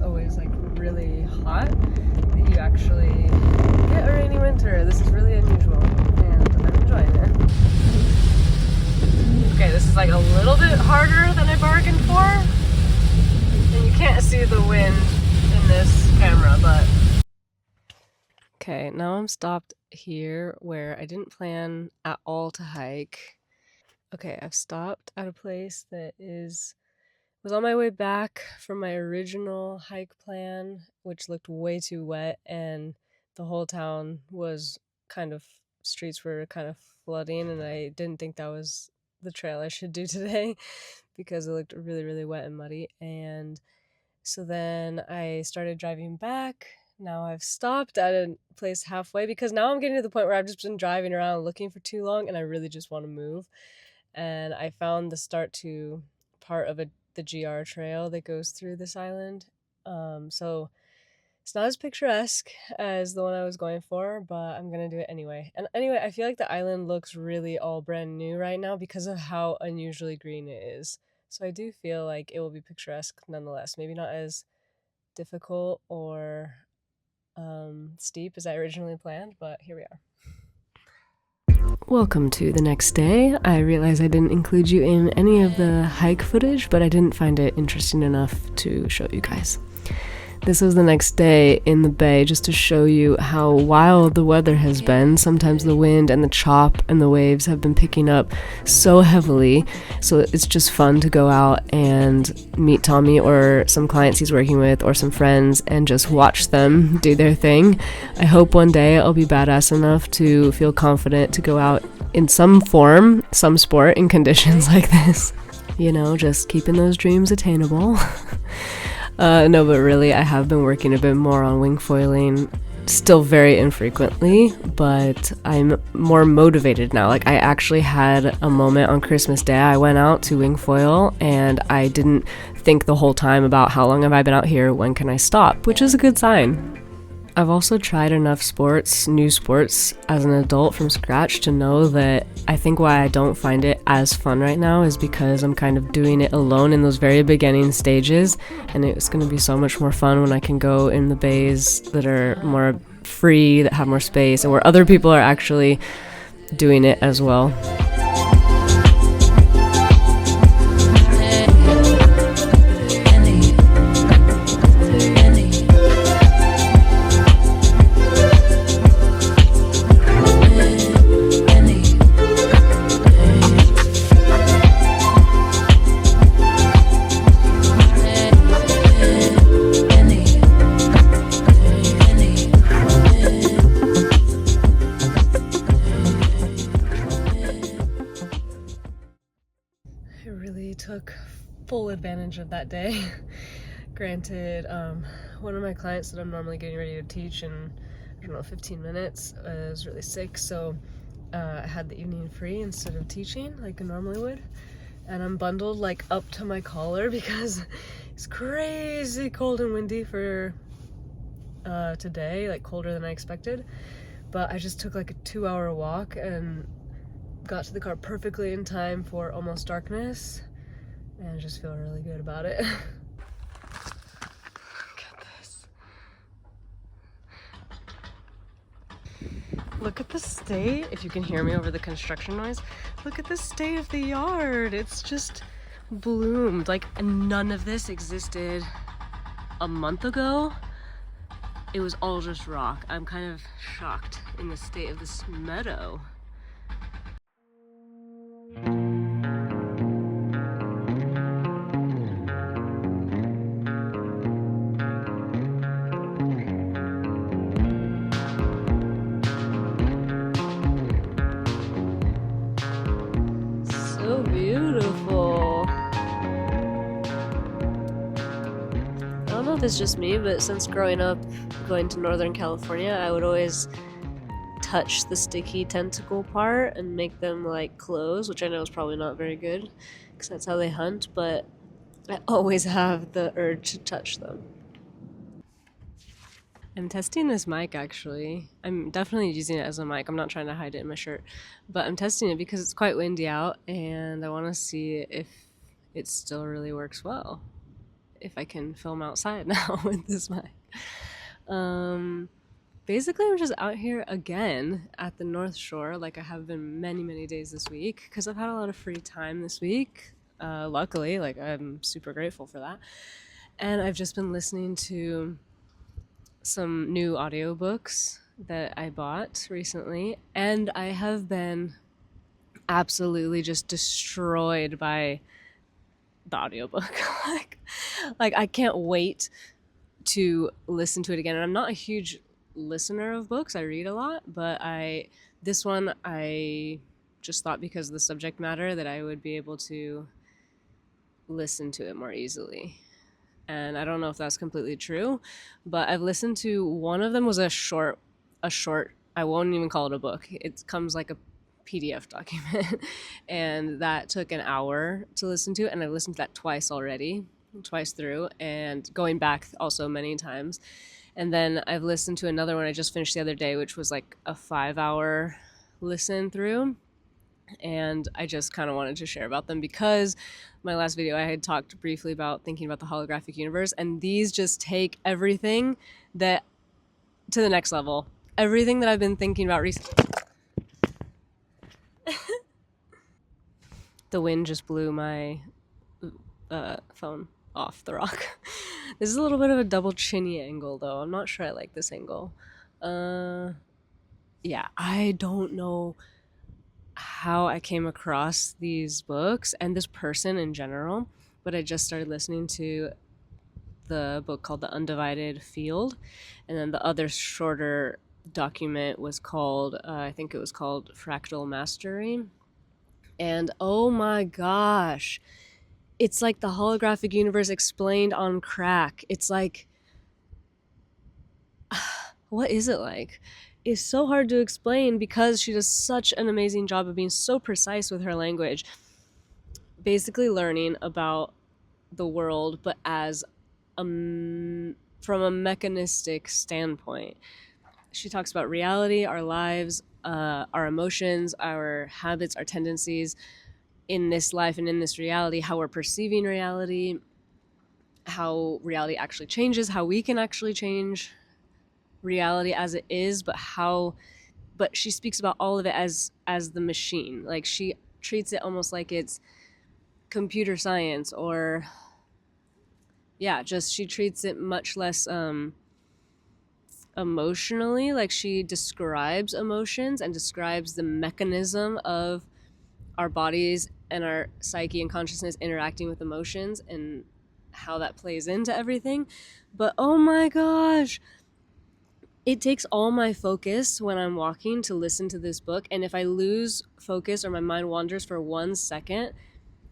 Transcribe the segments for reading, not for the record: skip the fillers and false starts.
always like really hot, that you actually get a rainy winter. This is really unusual and I'm enjoying it. Okay, this is like a little bit harder than I bargained for. And you can't see the wind in this camera, but... Okay, now I'm stopped here where I didn't plan at all to hike. Okay, I've stopped at a place that was on my way back from my original hike plan, which looked way too wet, and the whole town was streets were kind of flooding, and I didn't think that was the trail I should do today because it looked really, really wet and muddy. And so then I started driving back. Now I've stopped at a place halfway because now I'm getting to the point where I've just been driving around looking for too long and I really just want to move. And I found the start to part of the GR trail that goes through this island. So it's not as picturesque as the one I was going for, but I'm gonna do it anyway. And anyway, I feel like the island looks really all brand new right now because of how unusually green it is. So I do feel like it will be picturesque nonetheless. Maybe not as difficult or steep as I originally planned, but here we are. Welcome to the next day. I realize I didn't include you in any of the hike footage, but I didn't find it interesting enough to show you guys. This was the next day in the bay, just to show you how wild the weather has been. Sometimes the wind and the chop and the waves have been picking up so heavily, so it's just fun to go out and meet Tommy or some clients he's working with or some friends and just watch them do their thing. I hope one day I'll be badass enough to feel confident to go out in some form, some sport in conditions like this. You know, just keeping those dreams attainable. No, but really, I have been working a bit more on wing foiling, still very infrequently, but I'm more motivated now. Like, I actually had a moment on Christmas Day. I went out to wing foil, and I didn't think the whole time about how long have I been out here, when can I stop, which is a good sign. I've also tried enough new sports as an adult from scratch to know that I think why I don't find it as fun right now is because I'm kind of doing it alone in those very beginning stages, and it's going to be so much more fun when I can go in the bays that are more free, that have more space, and where other people are actually doing it as well. Took full advantage of that day. Granted, one of my clients that I'm normally getting ready to teach in, 15 minutes is really sick, so I had the evening free instead of teaching like I normally would, and I'm bundled like up to my collar because it's crazy cold and windy for today, like colder than I expected. But I just took like a 2-hour walk and got to the car perfectly in time for almost darkness. And I just feel really good about it. Look at this. Look at the state, if you can hear me over the construction noise, look at the state of the yard. It's just bloomed. Like, none of this existed a month ago. It was all just rock. I'm kind of shocked in the state of this meadow. So beautiful. I don't know if it's just me, but since growing up going to Northern California, I would always touch the sticky tentacle part and make them like close, which I know is probably not very good because that's how they hunt, but I always have the urge to touch them. I'm testing this mic actually. I'm definitely using it as a mic. I'm not trying to hide it in my shirt, but I'm testing it because it's quite windy out and I want to see if it still really works well. if I can film outside now with this mic. Um, Basically, I'm just out here again at the North Shore, like I have been many, many days this week, because I've had a lot of free time this week. Luckily, like I'm super grateful for that. And I've just been listening to some new audiobooks that I bought recently, and I have been absolutely just destroyed by the audiobook. like I can't wait to listen to it again. And I'm not a huge listener of books. I read a lot, but this one I just thought because of the subject matter that I would be able to listen to it more easily. And I don't know if that's completely true, but I've listened to one of them was a short I won't even call it a book. It comes like a PDF document and that took an hour to listen to, and I've listened to that twice through, and going back also many times. And then I've listened to another one I just finished the other day, which was like a 5-hour listen through. And I just kind of wanted to share about them because my last video I had talked briefly about thinking about the holographic universe, and these just take everything that to the next level. Everything that I've been thinking about recently. The wind just blew my phone off the rock. This is a little bit of a double chinny angle, though. I'm not sure I like this angle. Yeah, I don't know how I came across these books and this person in general, but I just started listening to the book called The Undivided Field, and then the other shorter document was called, I think it was called Fractal Mastery. And oh my gosh, it's like the holographic universe explained on crack. It's like, what is it like? It's so hard to explain because she does such an amazing job of being so precise with her language. Basically learning about the world, but as from a mechanistic standpoint. She talks about reality, our lives, our emotions, our habits, our tendencies in this life and in this reality, how we're perceiving reality, how reality actually changes, how we can actually change reality as it is, but she speaks about all of it as the machine. Like she treats it almost like it's computer science, or she treats it much less emotionally. Like she describes emotions and describes the mechanism of our bodies and our psyche and consciousness interacting with emotions and how that plays into everything. But oh my gosh, it takes all my focus when I'm walking to listen to this book, and if I lose focus or my mind wanders for 1 second,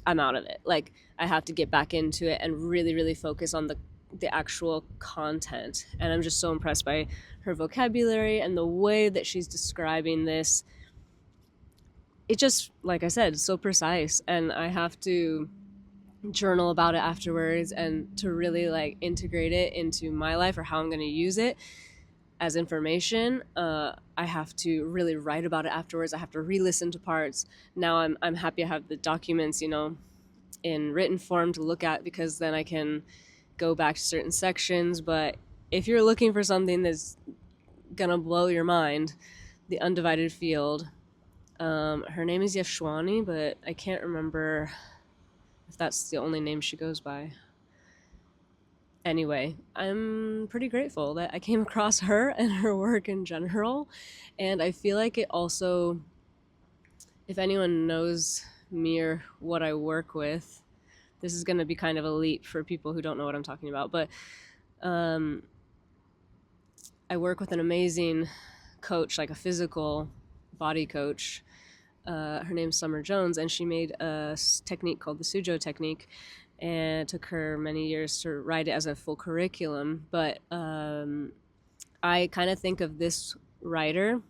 I'm out of it. Like I have to get back into it and really, really focus on the actual content. And I'm just so impressed by her vocabulary and the way that she's describing this. It just, like I said, so precise, and I have to journal about it afterwards and to really like integrate it into my life or how I'm going to use it as information. I have to really write about it afterwards. I have to re-listen to parts. Now I'm happy I have the documents, in written form to look at, because then I can go back to certain sections. But if you're looking for something that's gonna blow your mind, The Undivided Field. Her name is Yeshwani, but I can't remember if that's the only name she goes by. Anyway, I'm pretty grateful that I came across her and her work in general. And I feel like it also, if anyone knows me or what I work with, this is going to be kind of a leap for people who don't know what I'm talking about. But I work with an amazing coach, like a physical body coach. Her name's Summer Jones, and she made a technique called the Sujo technique. And it took her many years to write it as a full curriculum. But I kind of think of this writer,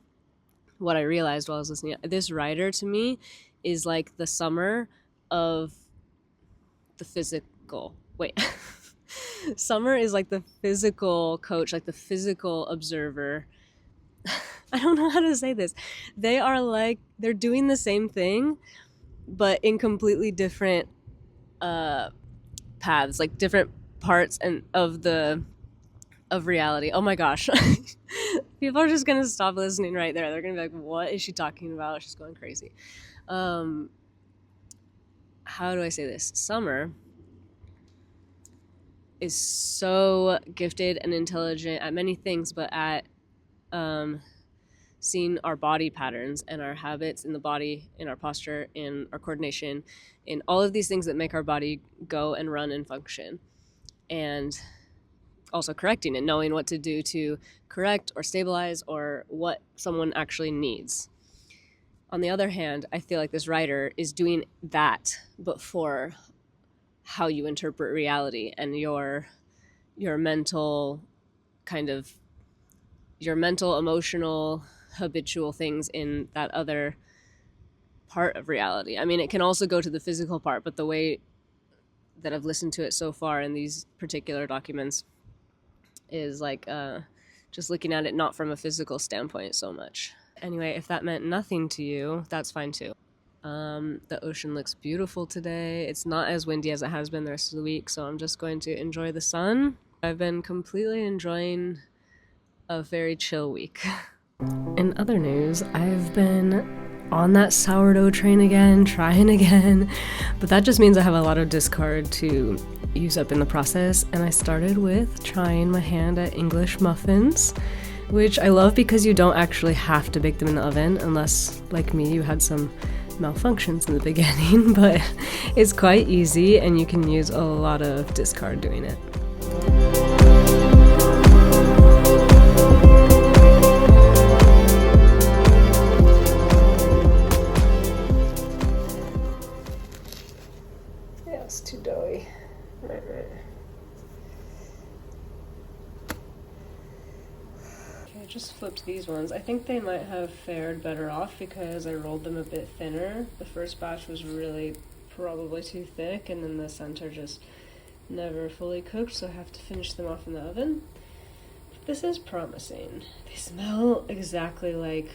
what I realized while I was listening, this writer to me is like the Summer of the physical. Wait. Summer is like the physical coach, like the physical observer. I don't know how to say this. They are like, they're doing the same thing, but in completely different paths, like different parts of reality. Oh my gosh. People are just gonna stop listening right there. They're gonna be like, what is she talking about? She's going crazy. How do I say this? Summer is so gifted and intelligent at many things, but at seeing our body patterns and our habits in the body, in our posture, in our coordination, in all of these things that make our body go and run and function. And also correcting and knowing what to do to correct or stabilize or what someone actually needs. On the other hand, I feel like this writer is doing that, but for how you interpret reality and your mental emotional, habitual things in that other part of reality. I mean, it can also go to the physical part, but the way that I've listened to it so far in these particular documents is like just looking at it not from a physical standpoint so much. Anyway, if that meant nothing to you, that's fine too. The ocean looks beautiful today. It's not as windy as it has been the rest of the week, so I'm just going to enjoy the sun. I've been completely enjoying a very chill week. In other news, I've been on that sourdough train again, trying again, but that just means I have a lot of discard to use up in the process, and I started with trying my hand at English muffins, which I love because you don't actually have to bake them in the oven unless, like me, you had some malfunctions in the beginning, but it's quite easy and you can use a lot of discard doing it. Yeah, it's too doughy. Right. I just flipped these ones. I think they might have fared better off because I rolled them a bit thinner. The first batch was really probably too thick, and then the center just never fully cooked, so I have to finish them off in the oven. But this is promising. They smell exactly like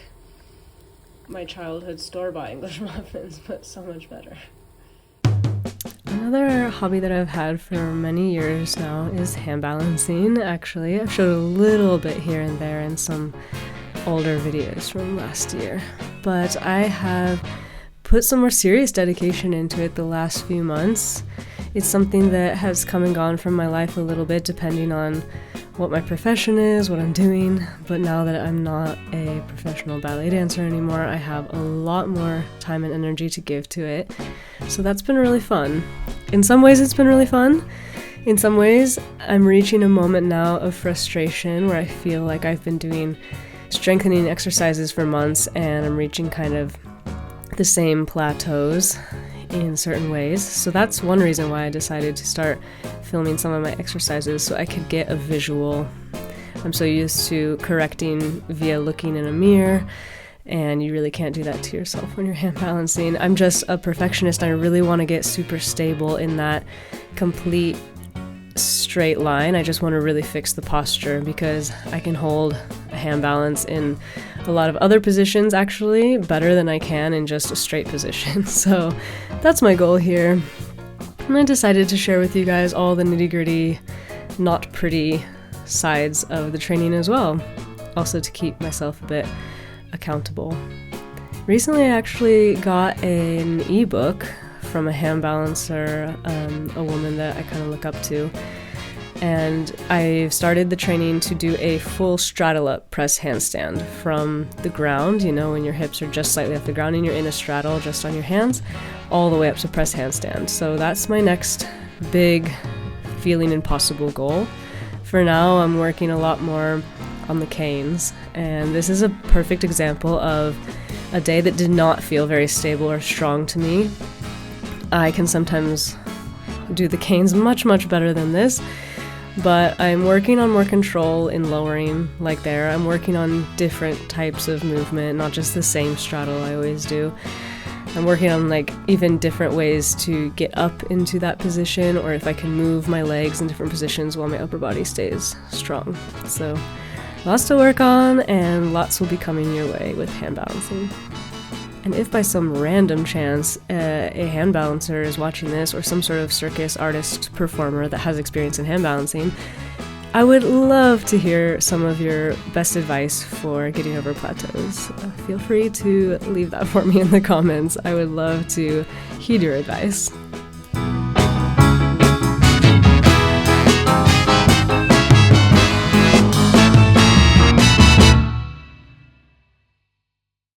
my childhood store-bought English muffins, but so much better. Another hobby that I've had for many years now is hand balancing, actually. I've showed a little bit here and there in some older videos from last year, but I have put some more serious dedication into it the last few months. It's something that has come and gone from my life a little bit depending on what my profession is, what I'm doing, but now that I'm not a professional ballet dancer anymore, I have a lot more time and energy to give to it. So that's been really fun. In some ways it's been really fun. In some ways I'm reaching a moment now of frustration where I feel like I've been doing strengthening exercises for months and I'm reaching kind of the same plateaus in certain ways. So that's one reason why I decided to start filming some of my exercises so I could get a visual. I'm so used to correcting via looking in a mirror, and you really can't do that to yourself when you're hand balancing. I'm just a perfectionist. I really want to get super stable in that complete straight line. I just want to really fix the posture because I can hold a hand balance in a lot of other positions actually better than I can in just a straight position. So that's my goal here. And I decided to share with you guys all the nitty-gritty, not pretty sides of the training as well. Also to keep myself a bit accountable. Recently I actually got an ebook from a hand balancer, a woman that I kind of look up to. And I've started the training to do a full straddle up press handstand from the ground, you know, when your hips are just slightly off the ground and you're in a straddle just on your hands, all the way up to press handstand. So that's my next big feeling impossible goal. For now, I'm working a lot more on the canes, and this is a perfect example of a day that did not feel very stable or strong to me. I can sometimes do the canes much, much better than this. But I'm working on more control in lowering, like there. I'm working on different types of movement, not just the same straddle I always do. I'm working on like even different ways to get up into that position, or if I can move my legs in different positions while my upper body stays strong. So lots to work on, and lots will be coming your way with hand balancing. And if by some random chance a hand balancer is watching this, or some sort of circus artist performer that has experience in hand balancing, I would love to hear some of your best advice for getting over plateaus. Feel free to leave that for me in the comments. I would love to heed your advice.